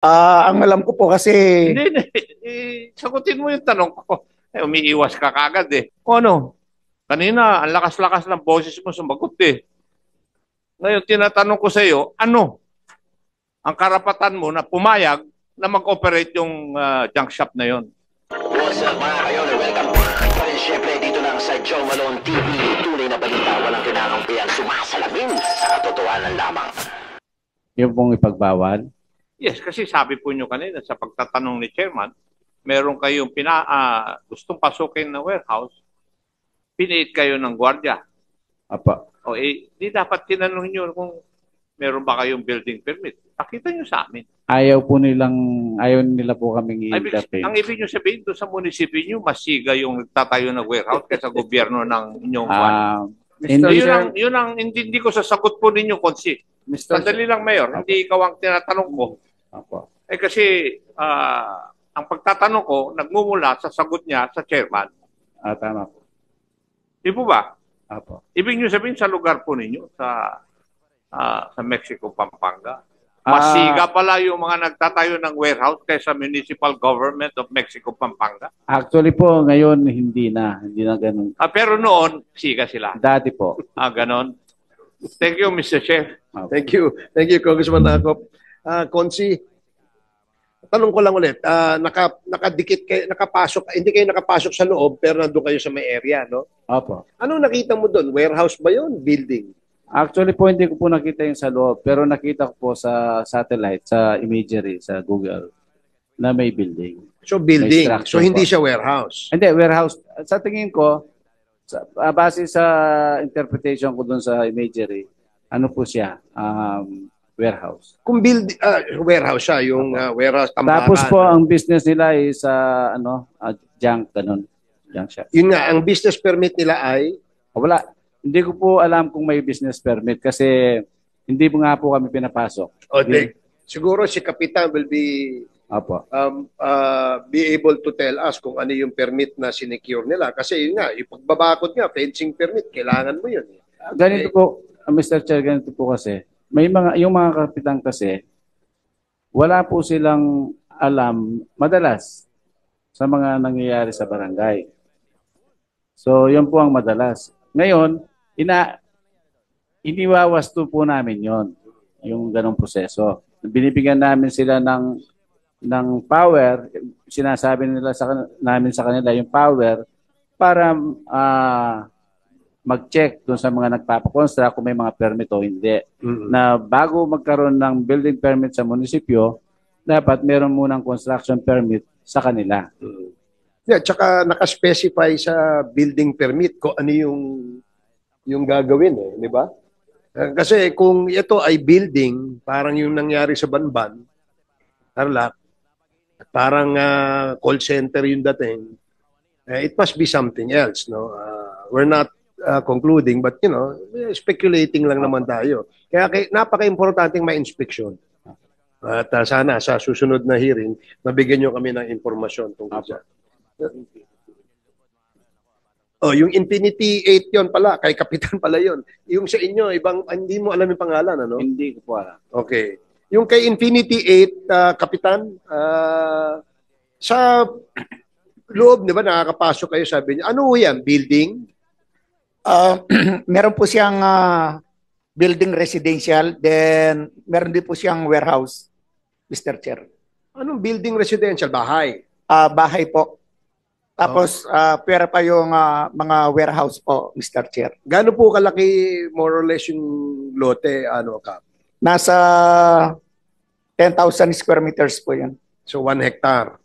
Ang alam ko po kasi, Hindi, hindi. Sagutin mo yung tanong ko. Umiiwas ka kagad eh. O ano? Kanina, ang lakas-lakas ng boses mo sumagot eh. Ngayon, tinatanong ko sa iyo, ano ang karapatan mo na pumayag na mag-operate yung junk shop na yon? What's up mga kayon? Welcome back pa rin syempre dito lang sa Joe Malone TV. Tunay na balita, walang kinakampihan, sumasalamin sa katotohanan lamang. Yung pong ipagbawal? Yes, kasi sabi po nyo kanina sa pagtatanong ni Chairman, meron kayong gustong pasukin na warehouse, piniit kayo ng gwardiya. Apa. O di dapat tinanong nyo kung meron ba kayong building permit. Pakita nyo sa amin. Ayaw nila po kaming i-intervene. Ang ibig nyo sabihin doon sa munisipyo nyo, masiga yung nagtatayo ng warehouse kaysa gobyerno ng inyong yun ang hindi ko sa sagot po ninyo, Konsi. Sandali lang, Mayor. Hindi ikaw ang tinatanong ko. Apo. Kasi ang pagtatanong ko, nagmumula sa sagot niya sa chairman. Tama po. Di po ba? Apo. Ibig nyo sabihin sa lugar po ninyo, sa Mexico, Pampanga. Masiga pala yung mga nagtatayo ng warehouse kaysa Municipal Government of Mexico, Pampanga. Actually po, ngayon hindi na ganun. Pero noon, siga sila. Dati po. Ganon. Thank you, Mr. Chair. Thank you. Thank you, Congressman Nakop. Konsi, tanong ko lang ulit, nakadikit kayo, hindi kayo nakapasok sa loob, pero nandun kayo sa may area, no? Opo. Ano nakita mo doon? Warehouse ba yun? Building? Actually po, hindi ko po nakita yung sa loob, pero nakita ko po sa satellite, sa imagery, sa Google, na may building. So building. So hindi siya warehouse? Hindi, warehouse. Sa tingin ko, base sa interpretation ko doon sa imagery, ano po siya? Warehouse. Kung warehouse siya, yung warehouse tambakan. Tapos po, ang business nila is junk, ganun. Junk shop. Yun nga, ang business permit nila ay? Wala. Hindi ko po alam kung may business permit kasi hindi mo nga po kami pinapasok. Siguro si Kapitan will be able to tell us kung ano yung permit na sinecure nila. Kasi yun nga, yung pagbabakod nga, fencing permit, kailangan mo yun. Ganito po, Mr. Chair, ganito po kasi. Yung mga kapitan kasi, wala po silang alam madalas sa mga nangyayari sa barangay. So, yun po ang madalas. Ngayon, iniwawasto po namin yon, yung ganong proseso. Binibigyan namin sila ng power, sinasabi nila namin sa kanila yung power para mag-check doon sa mga nagpapakonstruct kung may mga permit o hindi. Na bago magkaroon ng building permit sa munisipyo, dapat meron munang construction permit sa kanila. Yeah, tsaka nakaspecify sa building permit kung ano yung gagawin, di ba? Kasi kung ito ay building, parang yung nangyari sa Banban, Tarlac, parang call center yung dating, it must be something else, no? We're not concluding, but speculating lang naman tayo. Kaya napaka-importanting ma-inspection. At sana sa susunod na hearing, mabigyan nyo kami ng informasyon tungkol dyan. Yung Infinity 8 yon pala, kay Kapitan pala yon. Yung sa inyo, hindi mo alam yung pangalan, ano? Hindi ko po alam. Okay. Yung kay Infinity 8, Kapitan, sa loob, di ba, nakakapasok kayo, sabi niya, ano yan, building? meron po siyang building residential, then meron din po siyang warehouse, Mr. Chair. Anong building residential? Bahay? Bahay po. Tapos, pera pa yung mga warehouse po, Mr. Chair. Gaano po kalaki, more or less, yung lote, Kap? Nasa 10,000 square meters po yan. So, 1 hectare?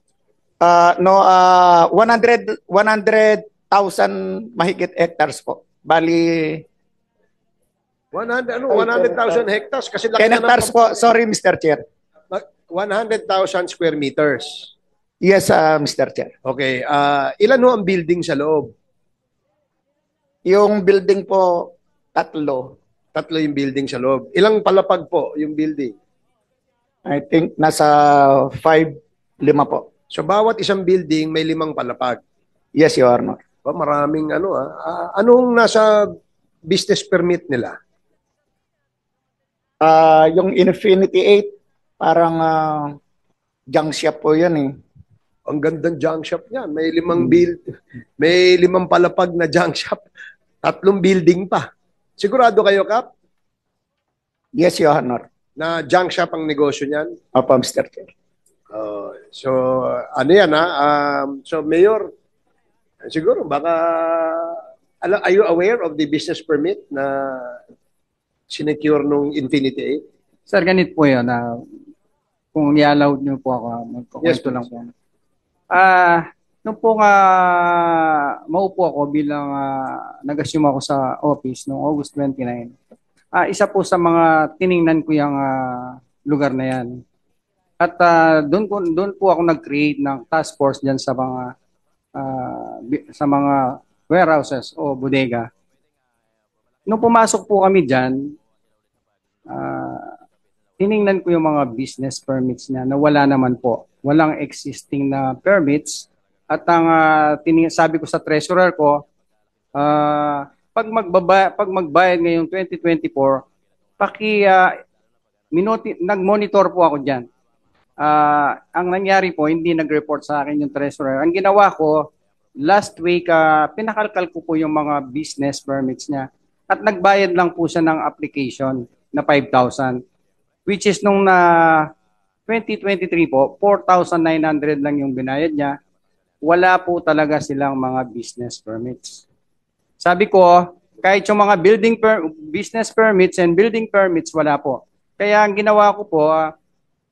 100,000 mahigit hectares po. Bali... 100,000 hectares? Kasi 10 hectares po. Sorry, Mr. Chair. 100,000 square meters? Yes, Mr. Chair. Okay. Ilan ho ang building sa loob? Yung building po, 3. 3 yung building sa loob. Ilang palapag po yung building? I think nasa 5 po. So bawat isang building may 5 palapag? Yes, Your Honor. Maraming anong nasa business permit nila? Yung Infinity 8, parang Junk shop po yun eh. Ang gandang junk shop niyan. May 5 palapag na junk shop. 3 building pa. Sigurado kayo, Kap, Yes, Your Honor. na junk shop ang negosyo niyan? Opo, Mr. Chair. So, ano yan ha? So, Mayor, siguro baka, are you aware of the business permit na sinecure nung Infinity 8? Sir, ganit po yun. Kung i-allow niyo po ako, Yes, magkukwento lang please. po. Nung po nga maupo ako bilang nag-assume ako sa office noong August 29, isa po sa mga tiningnan ko yung lugar na yan. At doon po ako nag-create ng task force diyan sa mga warehouses o bodega. Nung pumasok po kami diyan, tiningnan ko yung mga business permits niya na wala naman po. Walang existing na permits. At ang sabi ko sa treasurer ko, pag magbayad ngayong 2024, nag-monitor po ako diyan. Ang nangyari po, hindi nag-report sa akin yung treasurer. Ang ginawa ko, last week, pinakalkal ko po yung mga business permits niya. At nagbayad lang po siya ng application na 5,000. Which is nung 2023 po, 4,900 lang yung binayad niya. Wala po talaga silang mga business permits. Sabi ko, kahit yung mga business permits and building permits, wala po. Kaya ang ginawa ko po,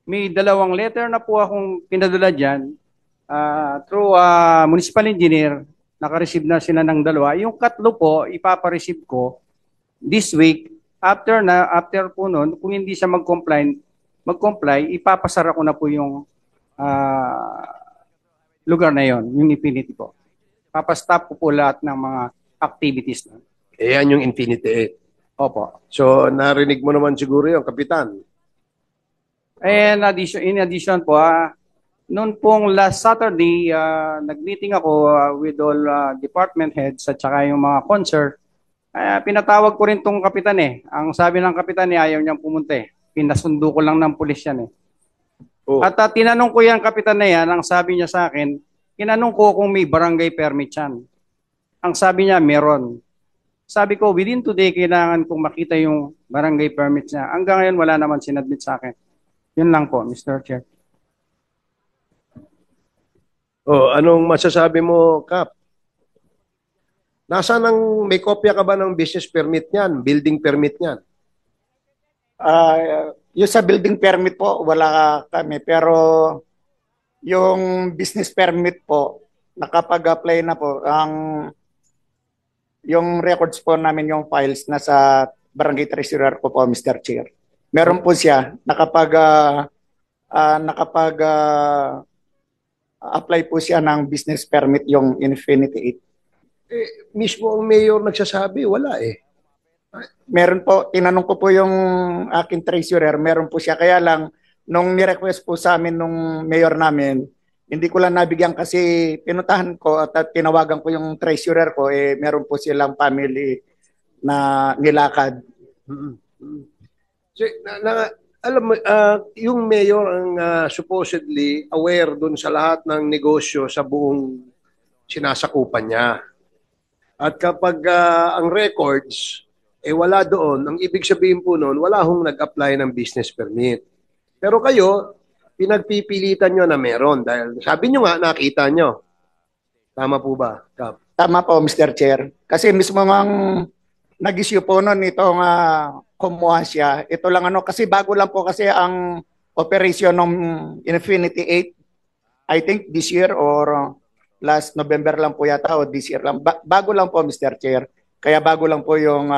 may 2 letter na po akong pinadala dyan through municipal engineer. Naka-receive na sila ng 2. Yung 3 po, ipapa-receive ko this week. After po nun, kung hindi siya mag-comply, ipapasara ko na po yung lugar na yon, yung Infinity po. Papastop ko po lahat ng mga activities na. Yan yung Infinity 8. Opo. So, narinig mo naman siguro yung Kapitan. And in addition po, noon pong last Saturday, nag-meeting ako with all department heads at saka yung mga concert. Pinatawag ko rin tong kapitan eh. Ang sabi ng kapitan ayaw niyang pumunta eh. Pinasundo ko lang ng pulis yan eh. Oh. At tinanong ko yan kapitan na yan, ang sabi niya sa akin, tinanong ko kung may barangay permit yan. Ang sabi niya, meron. Sabi ko, within today, kailangan kong makita yung barangay permit niya. Hanggang ngayon, wala naman sinadmit sa akin. Yun lang po, Mr. Chair. Anong masasabi mo, Kap? May kopya ka ba ng business permit niyan, building permit niyan? Yung sa building permit po, wala kami. Pero yung business permit po, nakapag-apply na po. Yung records po namin, yung files, nasa barangay treasurer ko po, Mr. Chair. Meron po siya, apply po siya ng business permit, yung Infinity 8. Mismo ang mayor nagsasabi, wala eh. Meron po, tinanong ko po yung aking treasurer, meron po siya. Kaya lang, nung ni-request po sa amin nung mayor namin, hindi ko lang nabigyan kasi pinuntahan ko at tinawagan ko yung treasurer ko, meron po silang family na nilakad. So, alam mo, yung mayor ang supposedly aware dun sa lahat ng negosyo sa buong sinasakupan niya. At kapag ang records, wala doon, ang ibig sabihin po noon, wala hong nag-apply ng business permit. Pero kayo, pinagpipilitan nyo na meron dahil sabi nyo nga, nakita nyo. Tama po ba, Kap? Tama po, Mr. Chair. Kasi mismo ang nag-issue po noon itong kumuha siya. Ito lang kasi bago lang po kasi ang operation ng Infinity 8, I think this year or last November lang po yata o this year lang. Bago lang po, Mr. Chair. Kaya bago lang po yung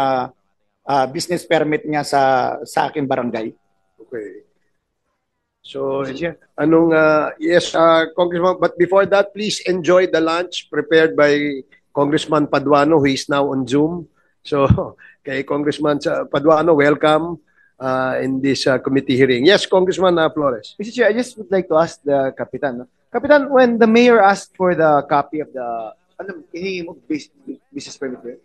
business permit niya sa aking barangay. Okay. So, yes, Congressman, but before that, please enjoy the lunch prepared by Congressman Paduano, who is now on Zoom. So, kay Congressman Paduano, welcome in this committee hearing. Yes, Congressman Flores. Mr. Chair, I just would like to ask the Kapitan. Kapitan, when the mayor asked for the copy of the business permit,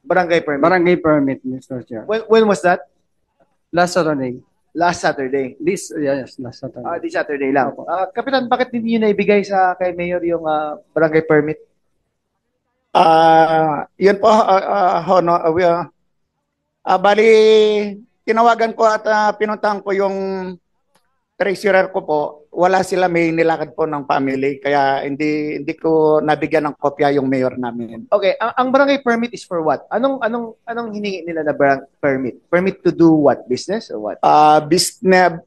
barangay permit. Barangay permit, Mr. Chair. When was that? Last Saturday. Last Saturday. Yes, last Saturday. This Saturday lang. Kapitan, bakit hindi niyo naibigay sa kay Mayor yung barangay permit? Yun po, bali, tinawagan ko at pinuntahan ko yung treasurer ko po. Wala sila, may nilakad po ng family. Kaya hindi ko nabigyan ng kopya yung mayor namin. Okay, ang barangay permit is for what? Anong hiningi nila na permit? Permit to do what? Business or what?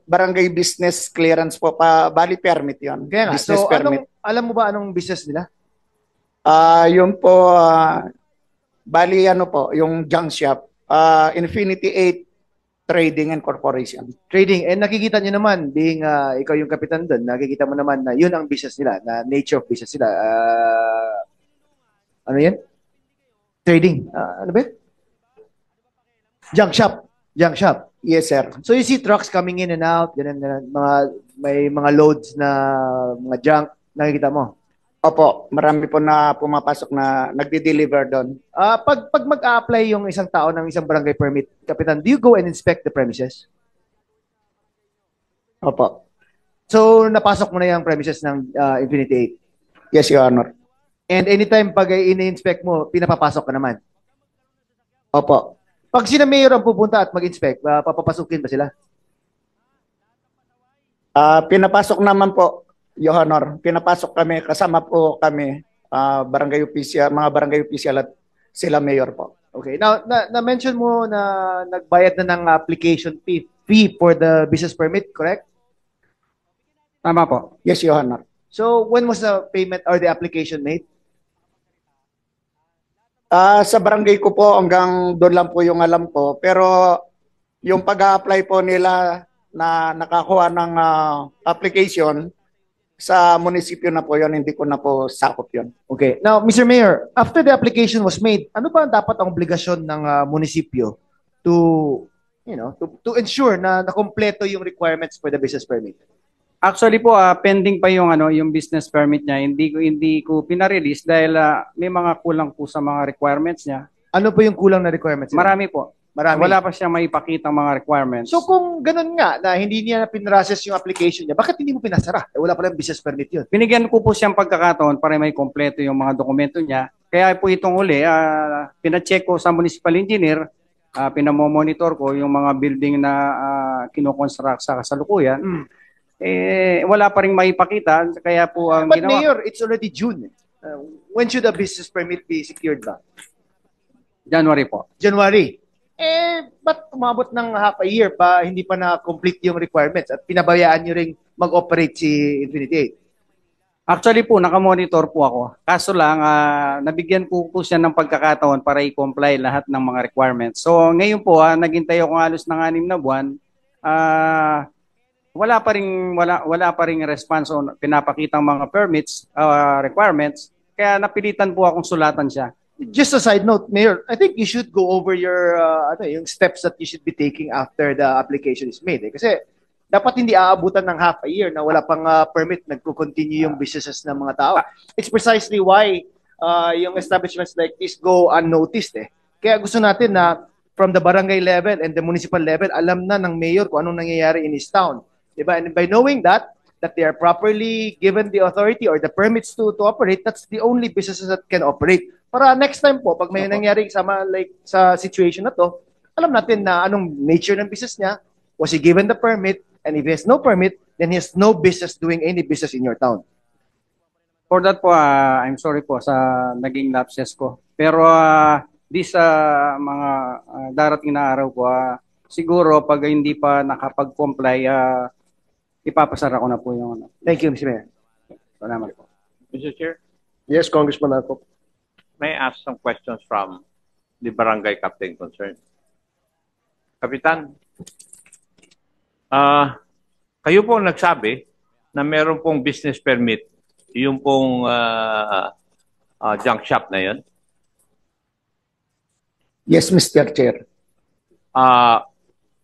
Barangay business clearance po. Bali permit yun. Kaya nga, Business so permit. alam mo ba anong business nila? Yun po, bali ano po, yung junk shop. Infinity 8 Trading and Corporation. Trading. And nakikita nyo naman, being ikaw yung kapitan doon, nakikita mo naman na yun ang business nila, na nature of business nila. Ano yan? Trading. Ano ba? Junk shop. Junk shop. Yes, sir. So you see trucks coming in and out, ganun, may mga loads na mga junk, nakikita mo. Opo, marami po na pumapasok na nagde-deliver doon. Pag mag-a-apply yung isang tao ng isang barangay permit, Kapitan, do you go and inspect the premises? Opo. So, napasok mo na yung premises ng Infinity 8? Yes, Your Honor. And anytime pag in-inspect mo, pinapapasok ka naman? Opo. Pag sina mayor ang pupunta at mag-inspect, papapasukin ba sila? Pinapasok naman po, Your Honor. Pinapasok kami, kasama po kami, barangay official, mga barangay official at sila mayor po. Okay. Now, na-mention mo na nagbayad na ng application fee for the business permit, correct? Tama po. Yes, Your Honor. So, when was the payment or the application made? Sa barangay ko po, hanggang doon lang po yung alam ko. Pero yung pag-a-apply po nila na nakakuha ng application, sa munisipyo na po yun, hindi ko na po sakop yun. Okay. Now, Mr. Mayor, after the application was made, ano ba dapat ang obligasyon ng munisipyo to ensure na nakompleto yung requirements for the business permit? Actually po, pending pa yung yung business permit niya. Hindi ko pinarelease dahil may mga kulang po sa mga requirements niya. Ano po yung kulang na requirements? Marami po. Marami. Wala pa siyang maipakita mga requirements. So kung ganun nga na hindi niya na pinrocess yung application niya, bakit hindi mo pinasara? Wala pa lang business permit yun. Binigyan ko po siyang pagkakataon para may kompleto yung mga dokumento niya. Kaya po itong uli, pinacheck ko sa municipal engineer, pinamomonitor ko yung mga building na kinoconstruct sa kasalukuyan. Wala pa rin maipakita. Kaya po ang But ginawa. Mayor, it's already June. When should a business permit be secured ba? January po. January. Ba't umabot ng half a year pa, hindi pa na-complete yung requirements at pinabayaan nyo rin mag-operate si Infinity 8? Actually po, nakamonitor po ako. Kaso lang, nabigyan po siya ng pagkakataon para i-comply lahat ng mga requirements. So ngayon po, naghintay ako halos ng 6 na buwan. Wala pa ring response on pinapakitang mga permits, requirements. Kaya napilitan po akong sulatan siya. Just a side note, Mayor, I think you should go over yung steps that you should be taking after the application is made. Kasi dapat hindi aabutan ng half a year na wala pang permit, nagko-continue yung businesses ng mga tao. It's precisely why yung establishments like this go unnoticed. Kaya gusto natin na from the barangay level and the municipal level, alam na ng mayor kung anong nangyayari in his town. Diba? And by knowing that they are properly given the authority or the permits to operate, that's the only businesses that can operate. Para next time po, pag may nangyari sa situation na to, alam natin na anong nature ng business niya, was he given the permit, and if he has no permit, then he has no business doing any business in your town. For that po, I'm sorry po sa naging lapses ko. Pero this mga darating na araw po, siguro pag hindi pa nakapag-comply, ipapasara ko na po yung Thank you, Mr. Mayor. Salamat po. Mr. Chair, Yes, Congressman Arco. may I ask some questions from the barangay captain concerned? Kapitan, kayo po nagsabi na meron pong business permit, yung pong junk shop na yun. Yes, Mr. Chair.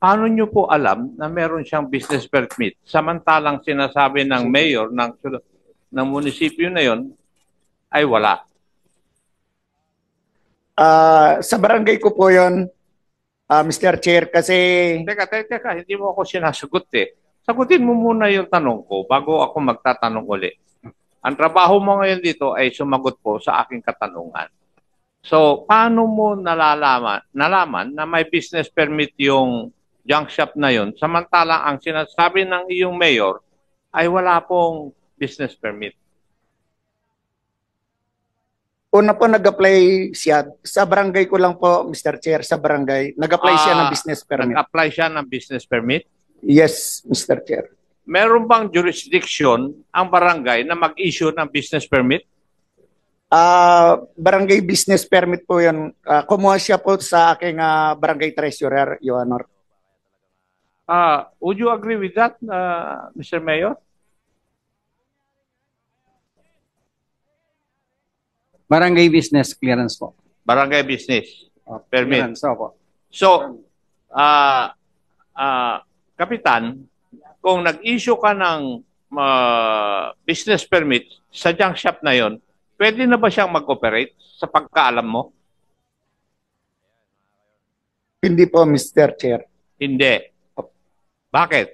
Paano nyo po alam na meron siyang business permit? Samantalang sinasabi ng mayor ng munisipyo na yun ay wala. Sa barangay ko po yun, Mr. Chair, kasi Teka, hindi mo ako sinasagot eh. Sagutin mo muna yung tanong ko bago ako magtatanong uli. Ang trabaho mo ngayon dito ay sumagot po sa aking katanungan. So, paano mo nalaman na may business permit yung junk shop na yun, samantalang ang sinasabi ng iyong mayor ay wala pong business permit? una po nag-apply siya. Sa barangay ko lang po, Mr. Chair, sa barangay. Nag-apply siya ng business permit. Nag-apply siya ng business permit? Yes, Mr. Chair. Meron bang jurisdiction ang barangay na mag-issue ng business permit? Barangay business permit po yun. Kumuha siya po sa aking barangay treasurer, Your Honor. Would you agree with that, Mr. Mayor? Barangay business clearance po. Barangay business permit. Clearance, opo. So, Kapitan, kung nag-issue ka ng business permit sa junk shop na yon, pwede na ba siyang mag-operate sa pagkaalam mo? Hindi po, Mr. Chair. Hindi. Bakit?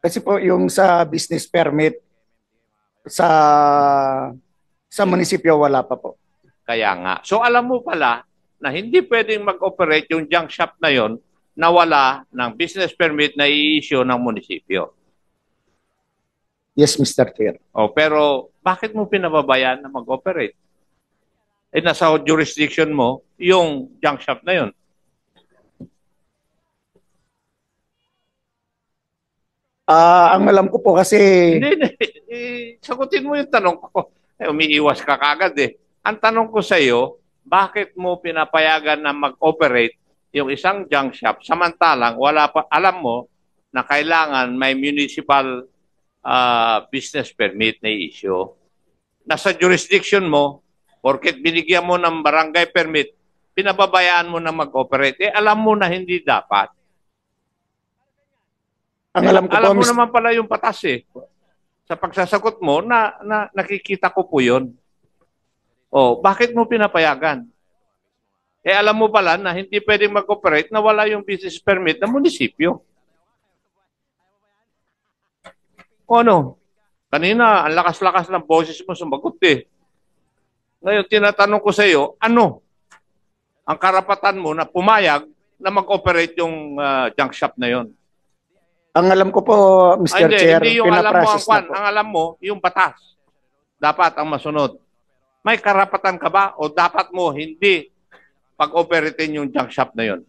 Kasi po yung sa business permit, sa munisipyo wala pa po. Kaya nga. So alam mo pala na hindi pwedeng mag-operate yung junk shop na yon na wala ng business permit na i-issue ng munisipyo. Yes, Mr. Chair. Pero bakit mo pinababayaan na mag-operate? Nasa jurisdiction mo yung junk shop na yon. Ang alam ko po kasi... Hindi. Sagutin mo yung tanong ko. Umiiwas ka kagad eh. Ang tanong ko sa iyo, bakit mo pinapayagan na mag-operate yung isang junk shop samantalang wala pa, alam mo na kailangan may municipal business permit na issue? Nasa jurisdiction mo, porket binigyan mo ng barangay permit, pinababayaan mo na mag-operate. Alam mo na hindi dapat. Ang alam ko alam po, mo naman pala yung batas eh. Sa pagsasagot mo, nakikita ko po yun. Bakit mo pinapayagan? Alam mo pala na hindi pwedeng mag-operate na wala yung business permit ng munisipyo. Ano? Kanina, ang lakas-lakas ng boses mo sumagot eh. Ngayon, tinatanong ko sa iyo, ano ang karapatan mo na pumayag na mag-operate yung junk shop na yon? Ang alam ko po, Mr. Chair, hindi yung alam mo ang alam mo, yung batas. Dapat ang masunod. May karapatan ka ba o dapat mo hindi pag-operatein yung junk shop na yon?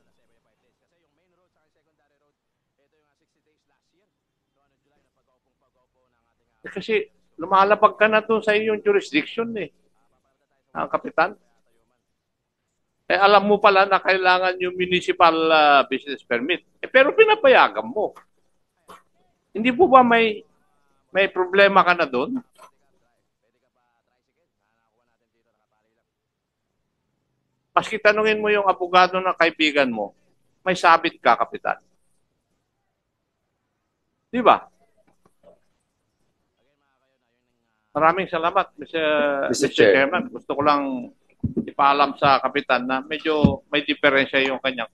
Kasi lumalabag ka na doon sa iyong jurisdiction eh. Ang Kapitan. Alam mo pala na kailangan yung municipal business permit. Pero pinapayagan mo. Hindi po ba may problema ka na doon? Maski tanungin mo yung abogado na kaibigan mo, may sabit ka, Kapitan. Di ba? Maraming salamat, Mr. Chairman. Gusto ko lang ipaalam sa Kapitan na medyo may diferensya yung kanyang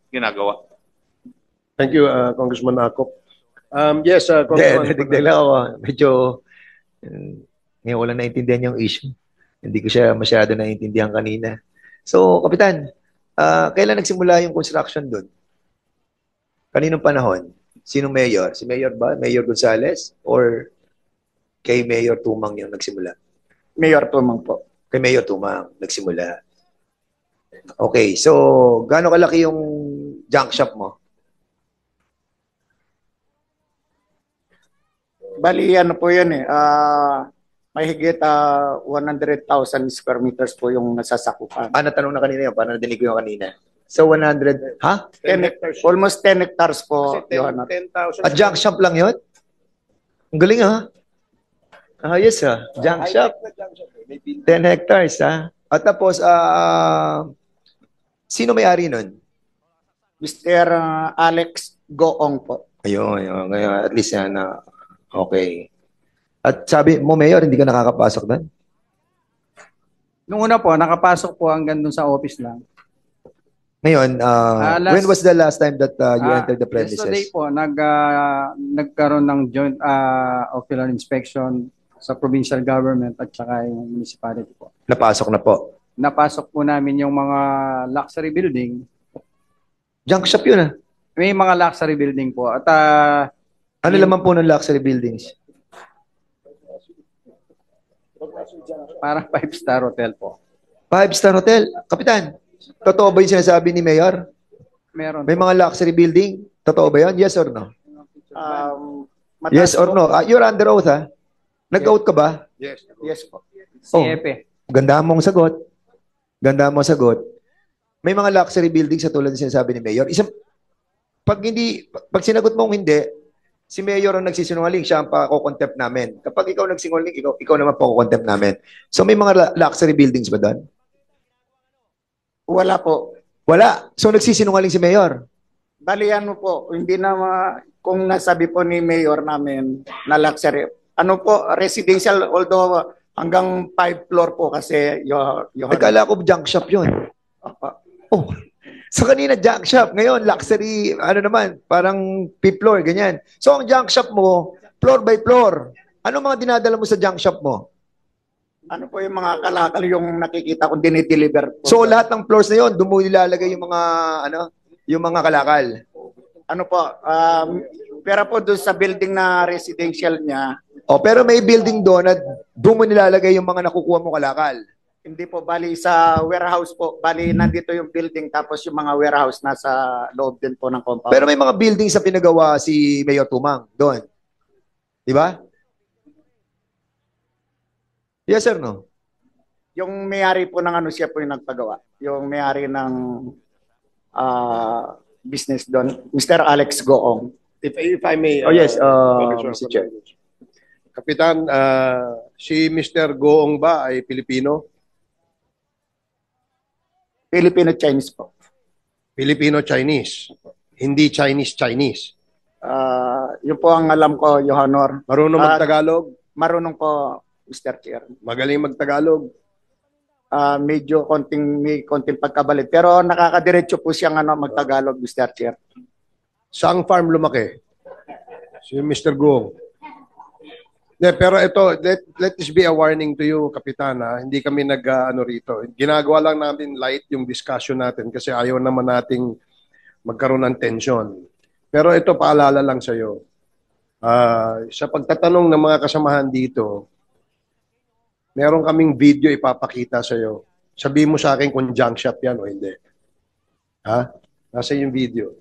ginagawa. Thank you, Congressman Akop. Yes, Congressman. Nagdagdag lang ako. Medyo, ngayon ko lang naintindihan yung issue. Hindi ko siya masyado naintindihan kanina. So, Kapitan, kailan nagsimula yung construction doon? Kaninong panahon? Sinong mayor? Si Mayor ba? Mayor Gonzales? Or kay Mayor Tumang yung nagsimula? Mayor Tumang po. Kay Mayor Tumang nagsimula. Okay, so gaano kalaki yung junk shop mo? Bali, ano po yun eh. May higit 100,000 square meters po yung nasasakupan. Natanong na kanina yun. Paano nadinig ko yung kanina? So, 100, ha? almost 10 hectares po. Kasi 10,000. At junk shop lang yun? Ang galing, ha? Yes, ha? Junk shop. 10 hectares, ha? At tapos, sino may-ari nun? Mr. Alex Goong po. Ayun. At least yan na. Okay. At sabi mo, Mayor, hindi ka nakakapasok doon? Nung una po, nakapasok po hanggang dun sa office lang. Ngayon, when was the last time that you entered the Yesterday premises? po, nagkaroon ng joint ocular inspection sa provincial government at saka yung municipality po. Napasok na po. Napasok po namin yung mga luxury building. Junk shop yun ah. May mga luxury building po. At Ano laman po ng luxury buildings? parang 5-star hotel po. 5-star hotel. Kapitan, totoo ba yung sinasabi ni Mayor? Meron May po. mga luxury building? Totoo ba yun? Yes or no? Mataas Yes or po. no? You're under oath ha? Nag-oath ka ba? Yes. Yes po. CFE. Ganda mong sagot. Ganda mong sagot. May mga luxury buildings sa tulad ng sinasabi ni Mayor. Pag sinagot mong hindi, si Mayor ang nagsisinungaling, siya ang pa-contempt namin. Kapag ikaw nagsinungaling, ikaw naman pa-contempt namin. So may mga luxury buildings ba doon? Wala po. Wala. So nagsisinungaling si Mayor. Bali ano po, hindi na kung nasabi po ni Mayor namin na luxury. Ano po, residential, although hanggang 5 floor po kasi Nagkala ko junk shop yun. Oh. So kanina junk shop, ngayon luxury, ano naman, parang 5th floor, ganyan. So ang junk shop mo, floor by floor. Ano mga dinadala mo sa junk shop mo? ano po yung mga kalakal yung nakikita kong dinideliver po. So lahat ng floors na yon, doon mo ilalagay yung mga yung mga kalakal. Ano po, pero po doon sa building na residential niya, Oh, pero may building doon at doon mo nilalagay yung mga nakukuha mo kalakal. hindi po, bali sa warehouse po. Bali nandito yung building tapos yung mga warehouse nasa loob din po ng compound. Pero may mga building sa pinagawa si Mayor Tumang doon. Di ba? Yes or no? Yung may-ari po ng ano, siya po yung nagpagawa. Yung may-ari ng business doon, Mr. Alex Goong. If I may, Oh yes, Congressman Mr. Chair. Fernandez. Kapitan, si Mr. Goong ba ay Pilipino? Filipino-Chinese po. Filipino-Chinese. Hindi Chinese-Chinese. Yun po ang alam ko, Your Honor. Marunong mag-Tagalog? Marunong po, Mr. Chair. Magaling mag-Tagalog? Medyo may konting pagkabalit. Pero nakakadiretso po siyang mag-Tagalog, Mr. Chair. Saang farm lumaki? Si Mr. Goong. Pero ito, let this be a warning to you, Kapitan. Hindi kami rito. Ginagawa lang namin light yung discussion natin kasi ayaw naman nating magkaroon ng tension. Pero ito, paalala lang sa iyo. Sa pagtatanong ng mga kasamahan dito, meron kaming video ipapakita sa iyo. Sabihin mo sa akin kung junk shop yan o hindi. Ha? Nasa yung video.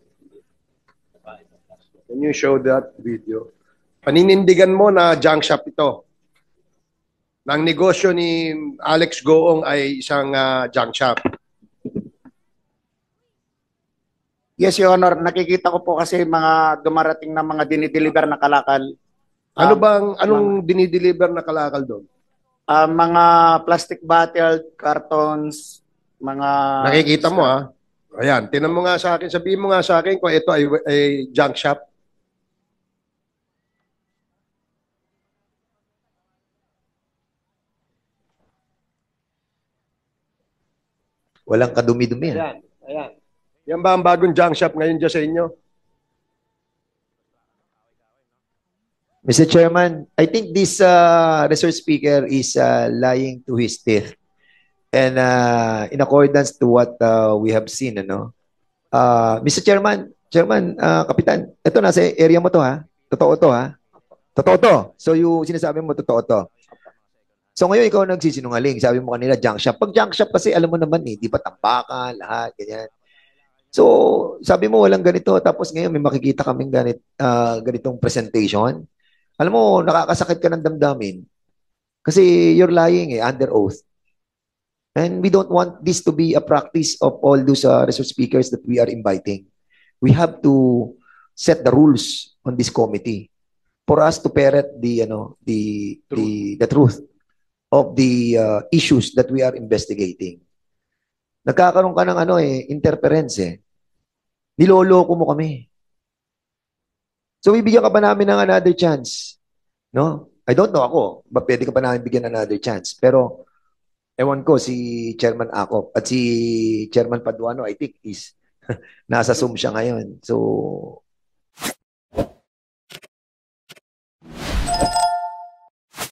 Can you show that video? Paninindigan mo na junk shop ito. Na ang negosyo ni Alex Goong ay isang junk shop. Yes, Your Honor. Nakikita ko po kasi mga dumarating na mga dinideliver na kalakal. Anong dinideliver na kalakal doon? Mga plastic bottle, cartons, mga... Nakikita mo ha? Ayan, tinan mo nga sa akin, sabihin mo nga sa akin kung ito ay junk shop. Walang kadumi-dumi. Ayan, ayan. Yan ba ang bagong junk shop ngayon dyan sa inyo? Mr. Chairman, I think this resource speaker is lying to his teeth. And in accordance to what we have seen, Mr. Chairman, Kapitan, ito nasa area mo to ha? Totoo to ha? Totoo to. So yung sinasabi mo, totoo to. So ngayon ikaw nagsisinungaling. Sabi mo kanila, junk shop. Pag junk shop kasi alam mo naman di ba tambakan, lahat, ganyan. So sabi mo walang ganito. Tapos ngayon may makikita kaming ganitong presentation. Alam mo, nakakasakit ka ng damdamin. Kasi you're lying under oath. And we don't want this to be a practice of all those resource speakers that we are inviting. We have to set the rules on this committee for us to parrot the truth of the issues that we are investigating. Nagkakaroon ka ng interference Niloloko mo kami. So bibigyan ka pa namin ng another chance. No? I don't know ako, ba pwede ka pa namin bigyan ng another chance. Pero Ewan ko, si Chairman Acop at si Chairman Paduano, I think is nasa Zoom siya ngayon. So,